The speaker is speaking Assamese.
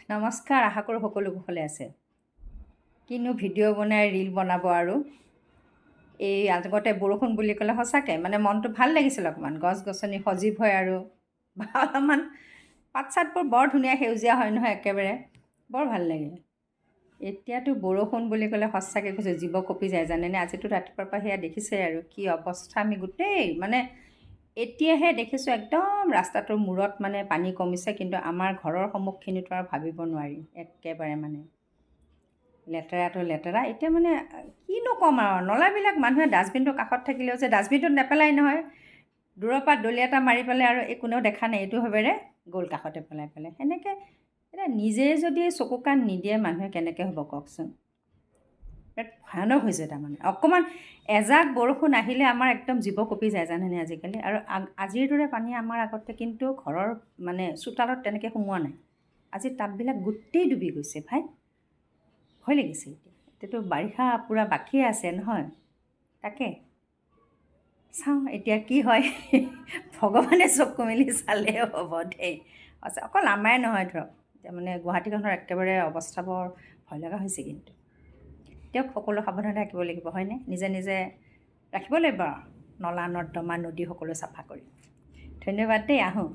নমস্কাৰ, আশা কৰোঁ সকলো কুশলে আছে। কিনো ভিডিঅ' বনাই ৰীল বনাব আৰু এই আগতে বৰষুণ বুলি ক'লে সঁচাকৈ মানে মনটো ভাল লাগিছিল অকণমান, গছ গছনি সজীৱ হয় আৰু অলপমান পাত চাতবোৰ বৰ ধুনীয়া সেউজীয়া হয় নহয়, একেবাৰে বৰ ভাল লাগে। এতিয়াতো বৰষুণ বুলি ক'লে সঁচাকৈ কৈছোঁ জীৱ কঁপি যায় জানেনে। আজিতো ৰাতিপুৱাৰ পৰা সেয়া দেখিছে আৰু কি অৱস্থা, আমি গোটেই মানে এতিয়াহে দেখিছোঁ একদম ৰাস্তাটোৰ মূৰত মানে পানী কমিছে, কিন্তু আমাৰ ঘৰৰ সন্মুখখিনিতো আৰু ভাবিব নোৱাৰি, একেবাৰে মানে লেতেৰাটো লেতেৰা। এতিয়া মানে কিনো ক'ম আৰু, নলাবিলাক মানুহে ডাষ্টবিনটো কাষত থাকিলেও যে ডাষ্টবিনটোত নেপেলাই নহয়, দূৰৰ পৰা দলি এটা মাৰি পেলাই আৰু এই কোনেও দেখা নাই এইটো ভাৱেৰে গ'ল কাষতে পেলাই সেনেকৈ। এতিয়া নিজে যদি চকু কাণ নিদিয়ে মানুহে কেনেকৈ হ'ব কওকচোন। বিৰাট ভয়ানক হৈছে তাৰমানে। অকণমান এজাক বৰষুণ আহিলে আমাৰ একদম জীৱ কঁপি যায় জানেনে আজিকালি। আৰু আজিৰ দৰে পানী আমাৰ আগতে কিন্তু ঘৰৰ মানে চোতালত তেনেকৈ সোমোৱা নাই। আজি টাববিলাক গোটেই ডুবি গৈছে ভাই, ভয় লাগিছে। এতিয়াতো বাৰিষা পূৰা বাকীয়ে আছে নহয়, তাকে চাওঁ এতিয়া কি হয়। ভগৱানে চকু মেলি চালেও হ'ব দেই। সঁচা অকল আমাৰে নহয় ধৰক, এতিয়া মানে গুৱাহাটীখনৰ একেবাৰে অৱস্থা বৰ ভয় লগা হৈছে। কিন্তু তেওঁক সকলো সাৱধানে ৰাখিব লাগিব হয়নে, নিজে নিজে ৰাখিব লাগিব আৰু নলা নৰ্দমা নদী সকলো চাফা কৰি। ধন্যবাদ দেই, আহোঁ।